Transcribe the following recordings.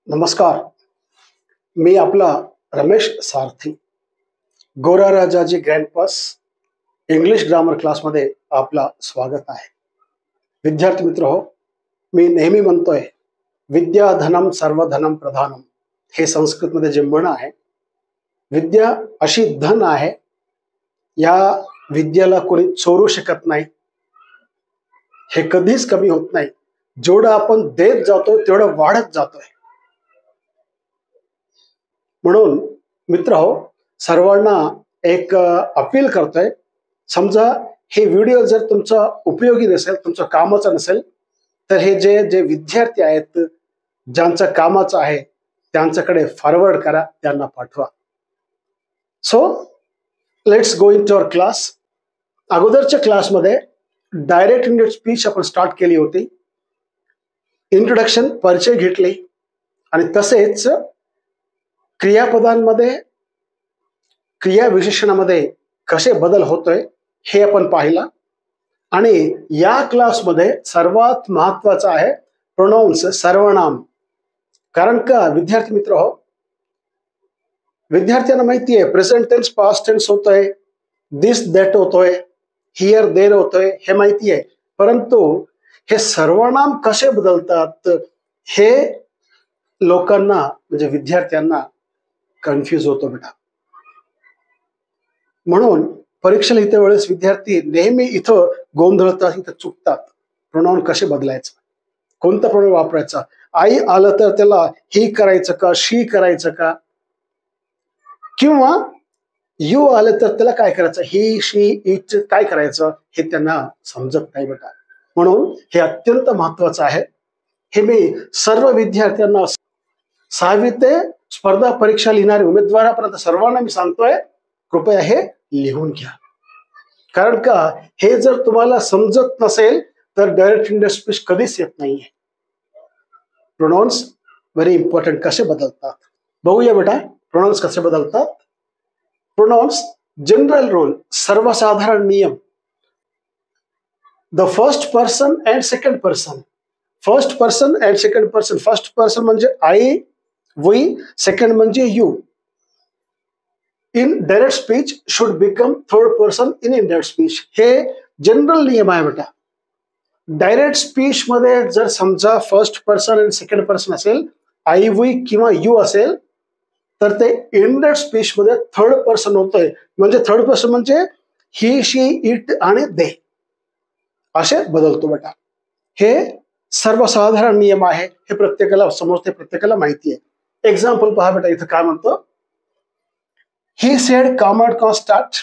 नमस्कार. मी आपला रमेश सारथी, गोरा Rajaji grand pass English grammar क्लासमध्ये आपला स्वागत आहे. विद्यार्थी मित्र हो, मी नेहमी म्हणतोय विद्या धनम सर्वधनम प्रधानम. हे संस्कृतमध्ये जे म्हण आहे, विद्या अशी धन आहे, या विद्याला कोणी चोरू शकत नाही. हे कधीच कमी होत नाही. जेवढं आपण देत जातो तेवढं वाढत जातोय. म्हणून मित्र हो, सर्वांना एक अपील करतोय. समजा हे व्हिडिओ जर तुमचा उपयोगी नसेल, तुमचं कामाचा नसेल, तर हे जे जे विद्यार्थी आहेत ज्यांचं कामाचं आहे त्यांच्याकडे फॉरवर्ड करा, त्यांना पाठवा. So let's go into our class. अगोदरच्या क्लासमध्ये डायरेक्ट इंडियट स्पीच आपण स्टार्ट केली होती. इंट्रोडक्शन, परिचय घेतले आणि तसेच क्रियापदांमध्ये, क्रिया विशेषणामध्ये कसे बदल होतोय हे आपण पाहिला. आणि या क्लासमध्ये सर्वात महत्वाचं आहे प्रोनाउन्स, सर्वनाम. कारण का विद्यार्थी मित्र हो, विद्यार्थ्यांना माहिती आहे प्रेझेंट टेन्स, पास्ट टेन्स होतोय, दिस दॅट होतोय, हिअर देर होतोय, हे माहिती आहे. परंतु हे सर्वनाम कसे बदलतात हे लोकांना, म्हणजे विद्यार्थ्यांना कन्फ्यूज होतो बेटा. म्हणून परीक्षेला इथे वेळेस विद्यार्थी नेहमी इथं गोंधळतात, इथं चुकतात. प्रोनाउन कसे बदलायचं, कोणता प्रोनाउन वापरायचा, आई आलं तर त्याला ही करायचं का, शी करायचं का, किंवा यू आलं तर त्याला काय करायचं, ही शी इट काय करायचं, हे त्यांना समजत नाही बेटा. म्हणून हे अत्यंत महत्वाचं आहे. हे मी सर्व विद्यार्थ्यांना, 6वी ते स्पर्धा परीक्षा लिहिणारे उमेदवारापर्यंत सर्वांना मी सांगतोय, कृपया हे लिहून घ्या. कारण का हे जर तुम्हाला समजत नसेल तर डायरेक्ट इंडियट स्पीच कधीच येत नाहीये. Pronounce very important. कसे बदलतात बघूया बेटा. प्रोनाउन्स कसे बदलतात. प्रोनाउन्स जनरल रूल, सर्वसाधारण नियम. The first person and second person. First person and second person. First person म्हणजे आई, वी. सेकंड म्हणजे you. In direct speech should become third person in indirect speech. हे जनरल नियम आहे बेटा. डायरेक्ट स्पीच मध्ये जर समजा फर्स्ट पर्सन आणि सेकंड पर्सन असेल, आई, वी किंवा यू असेल, तर ते इनडायरेक्ट स्पीच मध्ये थर्ड पर्सन होतोय. म्हणजे थर्ड पर्सन म्हणजे ही, शी, इट आणि दे असे बदलतो बेटा. हे सर्वसाधारण नियम आहे. हे प्रत्येकाला समजते, प्रत्येकाला माहिती आहे. एक्झाम्पल पहा बेटा. इथं काय म्हणतो, he said comrade constant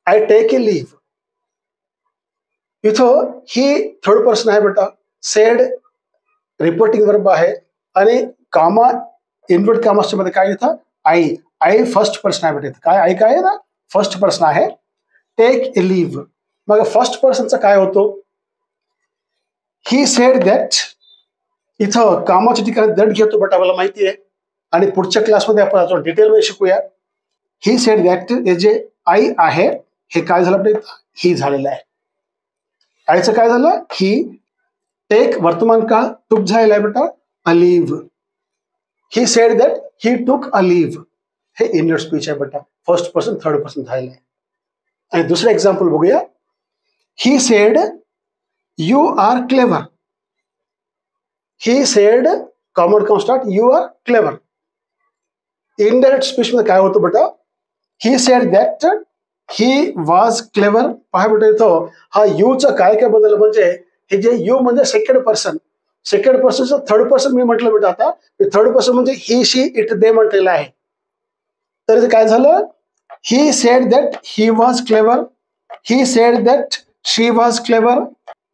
I take a leave. इथं ही थर्ड पर्सन आहे बेटा. सेड रिपोर्टिंग वर्ब आहे आणि कामा इन्व्हर्ट कामाच्या मध्ये काय इथं आई. आई फर्स्ट पर्सन आहे बेटा. इथं काय आई काय आहे ना, फर्स्ट पर्सन आहे. Take a leave. मग फर्स्ट पर्सनचा काय होतो, ही सेड दॅट. इथं कामाच्या ठिकाणी दॅट घेतो बेटा, मला माहिती आहे. आणि पुढच्या क्लासमध्ये आपण अजून डिटेलमध्ये शिकूया. ही सेड दॅट हे जे आई आहे हे काय झालं आपल्या इथं, ही झालेलं आहे. आईचं काय झालं, ही. टेक वर्तमान काळ, टूक झालेला आहे बेटा, a leave. He said that he took a leave. हे इनडायरेक्ट स्पीच आहे बेटा. फर्स्ट पर्सन थर्ड पर्सन झालेलं आहे. आणि दुसरं एक्झाम्पल बघूया. He said you are clever. He said common constant you are clever. Indirect speech मध्ये काय होतं बेटा, he said that he was clever. पहा बेटा इथं हा यूचं काय काय बदल, म्हणजे हे जे यू म्हणजे सेकंड पर्सन, सेकंड पर्सनचं थर्ड पर्सन मी म्हटलं बेटा. आता थर्ड पर्सन म्हणजे ही, शी, इट, दे म्हटलेलं आहे. तर इथे काय झालं, ही said that he was clever. He said that she was clever.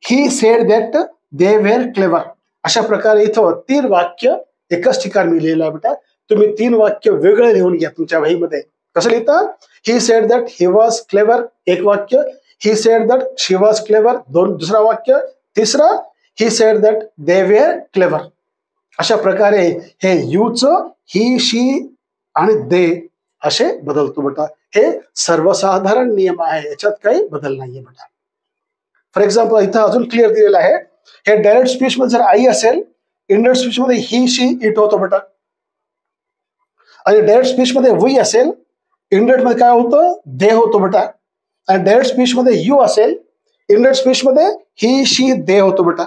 He said that they were clever. अशा प्रकारे इथं 3 वाक्य एकाच ठिकाणी मी लिहिलं आहे बेटा. तुम्ही 3 वाक्य वेगळे लिहून घ्या तुमच्या वहीमध्ये. कसं लिहिता, ही said that he was clever एक वाक्य, ही said that she was clever दुसरा वाक्य, तिसरा ही said that they were clever. अशा प्रकारे हे यूचं ही, शी आणि दे असे बदलतो बेटा. हे सर्वसाधारण नियम आहे, याच्यात काही बदल नाहीये बेटा. फॉर एक्झाम्पल इथं अजून क्लिअर दिलेलं आहे, हे डायरेक्ट स्पीच मध्ये जर आई असेल इंडिरेक्ट स्पीच मध्ये ही शी इट होतो बेटा. आणि डायरेक्ट स्पीच मध्ये वी असेल, इंडिरेक्ट मध्ये काय होतं, दे होतो बेटा. आणि डायरेक्ट स्पीच मध्ये यू असेल, इंडिरेक्ट स्पीच मध्ये ही शी दे होतो बेटा.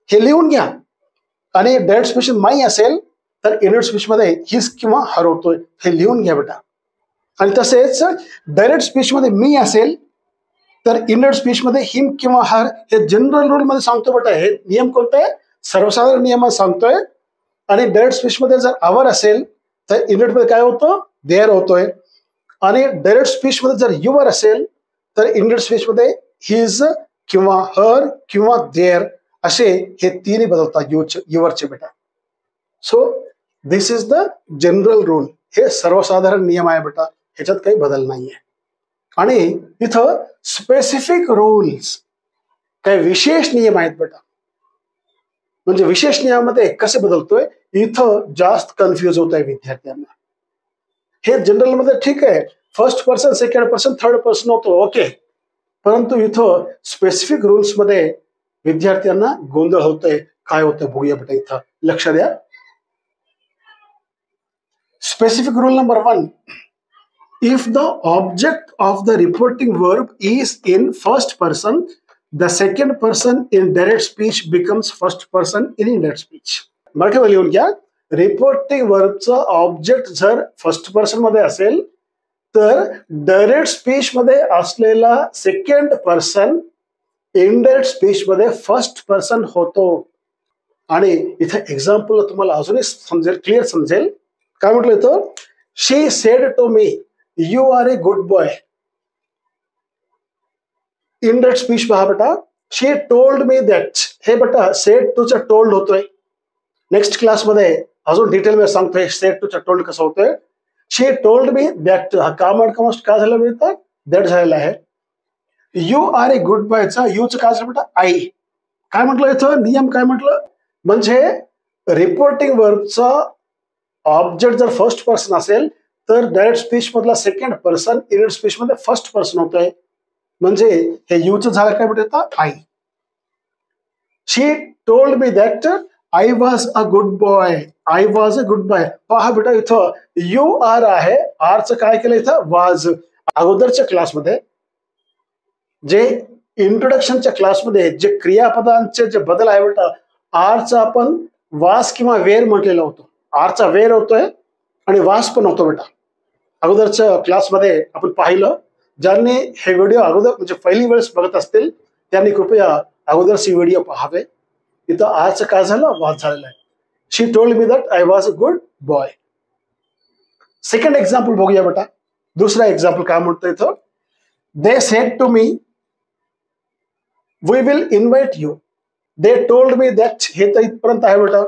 हे लिहून घ्या. आणि डायरेक्ट स्पीच माई असेल तर इंडिरेक्ट स्पीच मध्ये हिज किंवा हर होतोय, हे लिहून घ्या बेटा. आणि तसेच डायरेक्ट स्पीच मध्ये मी असेल तर इंडिरेक्ट स्पीच मध्ये हिम किंवा हर, हे जनरल रूल मध्ये सांगतो बेटा. हे नियम कोणते, सर्वसाधारण नियम सांगतोय. आणि डायरेक्ट स्पीच मध्ये जर आवर असेल तर इंडिरेक्ट मध्ये काय होतं, देअर होतोय. आणि डायरेक्ट स्पीच मध्ये जर युअर असेल तर इंडिरेक्ट स्पीच मध्ये हिज किंवा हर किंवा देअर, असे हे तिन्ही बदलतात युअरचे बेटा. So this is the general rule. हे सर्वसाधारण नियम आहे बेटा, ह्याच्यात काही बदल नाहीये. आणि इथं स्पेसिफिक रूल्स, काही विशेष नियम आहेत बेटा. म्हणजे विशेष नियमामध्ये कसे बदलतोय, इथं जास्त कन्फ्युज होत आहे विद्यार्थ्यांना. हे जनरल मध्ये ठीक आहे, first person, second person, third person होतो, ओके. परंतु इथं स्पेसिफिक रूल्स मध्ये विद्यार्थ्यांना गोंधळ होतोय. काय होतं बघूया बेटा, इथं लक्ष द्या. Specific rule number 1, if the object of the reporting verb is in first person, the second person in direct speech becomes first person in indirect speech. मराठीमध्ये लिहून घ्या. रिपोर्टिंग वर्बचं ऑब्जेक्ट जर फर्स्ट पर्सन मध्ये असेल तर डायरेक्ट स्पीच मध्ये असलेला second person indirect speech मध्ये फर्स्ट पर्सन होतो. आणि इथे एक्झाम्पल तुम्हाला अजूनही समजेल, क्लिअर समजेल. काय म्हटलं इथं, she said to me you are a good boy. Indirect speech पहा बेटा, शी टोल्ड मी दॅट. हे बेटा सेड टूचा टोल्ड होतोय. नेक्स्ट क्लासमध्ये अजून डिटेल मध्ये सांगतोय सेड टूचा टोल्ड कसं होतोय. शी टोल्ड मी दॅट, हा काम काय झालं बेटा, दॅट झालेला आहे. यू आर ए गुड बॉयचा यूचं काय झालं बेटा, आई. काय म्हटलं इथं नियम, काय म्हटलं, म्हणजे रिपोर्टिंग वर्बचा ऑब्जेक्ट जर फर्स्ट पर्सन असेल तर डायरेक्ट स्पीच मधला सेकंड पर्सन इनडायरेक्ट स्पीच मध्ये फर्स्ट पर्सन होतोय. म्हणजे हे यूचं झालं काय बेटा, I. She told me that I was a good boy. I was a good boy. पहा बेटा इथं यू आर आहे, आरचं काय केलं इथं, वाज. अगोदरच्या क्लासमध्ये जे इंट्रोडक्शनच्या क्लासमध्ये जे क्रियापदांचे जे बदल आहे बेटा, आरचा आपण वास किंवा वेर म्हटलेलं होतं. आरचा वेर होतोय आणि वास पण होतो बेटा. अगोदरच्या क्लासमध्ये आपण पाहिलं. ज्यांनी हे व्हिडिओ अगोदर म्हणजे पहिली वेळेस बघत असतील त्यांनी कृपया अगोदरचे व्हिडिओ पाहावे. इथं आरचं काय झालं, वास झालेला आहे. She told me that I was a good boy. Second example बघूया बेटा. दुसरा एक्झाम्पल काय म्हणतो इथं, they said to me we will invite you. They told me that, हे तर इथपर्यंत आहे बेटा.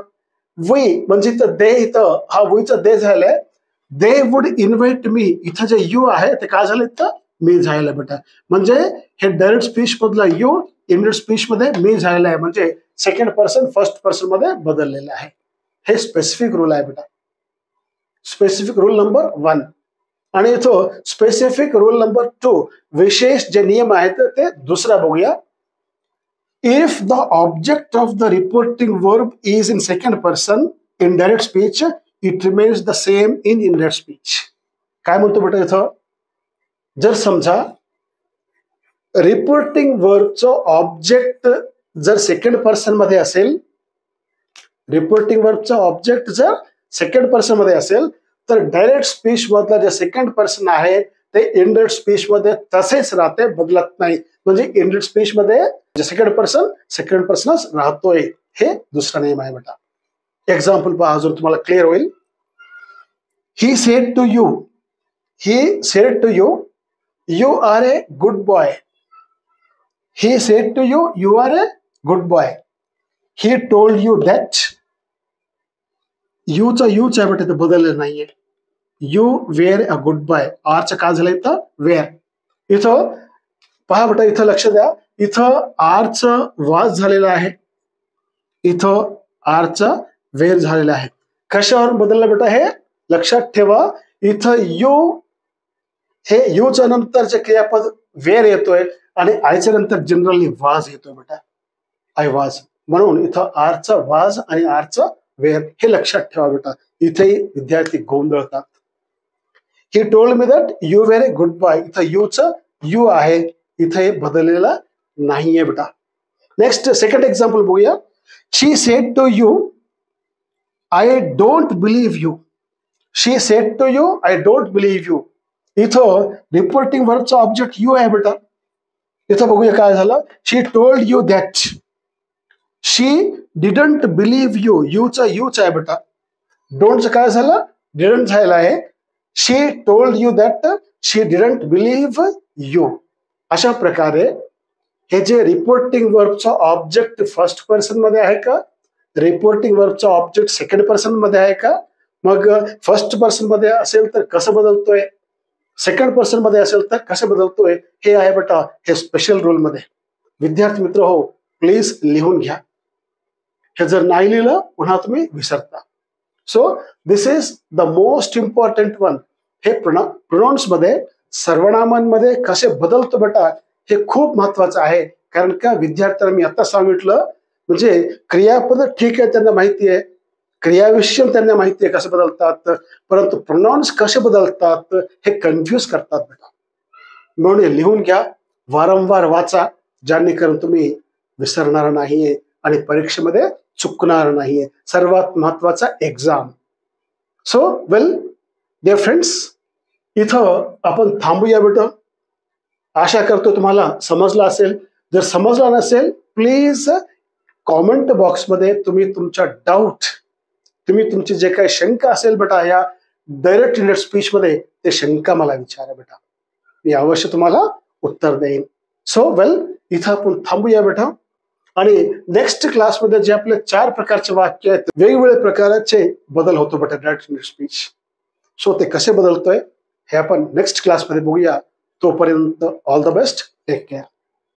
वी म्हणजे इथं दे, इथं हा वीचं दे झालंय. दे वुड इन्व्हाइट मी, इथं जे यू आहे ते काय झालं, इथं मी झालेलं बेटा. म्हणजे हे डायरेक्ट स्पीच मधला यू इनडायरेक्ट स्पीच मध्ये मी झालेला आहे. म्हणजे सेकंड पर्सन फर्स्ट पर्सन मध्ये बदललेलं आहे. हे स्पेसिफिक रूल आहे बेटा, स्पेसिफिक रूल नंबर 1. आणि इथं स्पेसिफिक रूल नंबर 2, विशेष जे नियम आहेत ते दुसरा बघूया. If the object of the reporting verb is in second person in direct speech, it remains the same in indirect speech. काय म्हणतो बेटा इथं, जर समजा रिपोर्टिंग वर्बचं ऑब्जेक्ट जर सेकंड पर्सन मध्ये असेल, रिपोर्टिंग वर्बचं ऑब्जेक्ट जर सेकंड पर्सन मध्ये असेल तर डायरेक्ट स्पीच मधला जे सेकंड पर्सन आहे ते इनडायरेक्ट स्पीच मध्ये तसेच राहते, बदलत नाही. म्हणजे इनडायरेक्ट स्पीच मध्ये सेकंड पर्सनच राहतोय. हे दुसरा नियम आहे बेटा. एक्झाम्पल पहा अजून तुम्हाला क्लिअर होईल. He said to you, he said to you you are a good boy. He said to you you are a good boy. He told you that, यूचा यूच आहे बेटा, ते बदललेलं नाहीये. You were a good boy. आरचं काय झालं इथं, वेअर. इथं पहा बेटा, इथं लक्ष द्या. इथं आरचं वास झालेलं आहे, इथं आरचं वेर झालेलं आहे. कशावर बदललं बेटा, हे लक्षात ठेवा. इथं यू, हे यूच्या नंतर जे क्रियापद वेर येतोय आणि आयच्या नंतर जनरली वाज येतोय बेटा, आय वाज. म्हणून इथं आरचा वाज आणि आरचा वेअर हे लक्षात ठेवा बेटा. इथेही विद्यार्थी गोंधळतात. He told me that you were a good boy. इथं यूचं यू आहे, इथे बदललेला नाहीये बेटा. नेक्स्ट सेकंड एक्झाम्पल बघूया. She said to you I don't believe you. She said to you I don't believe you. इथं रिपोर्टिंग वर्बचा ऑब्जेक्ट यू आहे बेटा. इथं बघूया काय झालं. She told you that. She didn't believe you. यूचा यूच आहे बेटा. डोंटचं काय झालं, डिडंट झालेलं आहे. She told you that she didn't believe you. अशा प्रकारे हे जे रिपोर्टिंग वर्बचा ऑब्जेक्ट फर्स्ट पर्सन मध्ये आहे का, रिपोर्टिंग वर्बचा ऑब्जेक्ट सेकंड पर्सन मध्ये आहे का, मग फर्स्ट पर्सन मध्ये असेल तर कसं बदलतोय, सेकंड पर्सन मध्ये असेल तर कसं बदलतोय, हे आहे बेटा हे स्पेशल रूल मध्ये. विद्यार्थी मित्र हो, प्लीज लिहून घ्या. हे जर नाही लिहिलं पुन्हा तुम्ही विसरता. So this is the most important one. हे प्रोनाउन्स मध्ये सर्वनामांमध्ये कसे बदलतो बेटा हे खूप महत्वाचं आहे. कारण का विद्यार्थ्यांना मी आता सांगितलं, म्हणजे क्रियापद ठीक आहे त्यांना माहिती आहे, क्रियाविशेषण त्यांना माहिती आहे कसे बदलतात, परंतु प्रोनाउन्स कसे बदलतात हे कन्फ्यूज करतात बेटा. म्हणून हे लिहून घ्या, वारंवार वाचा, जेणेकरून तुम्ही विसरणार नाहीये आणि परीक्षेमध्ये चुकणार नाहीये. सर्वात महत्वाचा exam. So well dear friends, इथं आपण थांबूया बेटा. आशा करतो तुम्हाला समजलं असेल. जर समजला नसेल प्लीज कॉमेंट बॉक्समध्ये तुम्ही तुमच्या डाऊट, तुम्ही तुमची जे काही शंका असेल बेटा या डायरेक्ट इंडियन स्पीच मध्ये, ते शंका मला विचारा बेटा, मी अवश्य तुम्हाला उत्तर देईन. सो वेल इथं आपण थांबूया बेटा. आणि नेक्स्ट क्लासमध्ये जे आपले 4 प्रकारचे वाक्य आहेत, वेगवेगळ्या प्रकारचे बदल होतो बेटा डायरेक्ट इंडियन स्पीच. सो ते कसे बदलतोय हे आपण नेक्स्ट क्लासमध्ये बघूया. तोपर्यंत all the best, take care.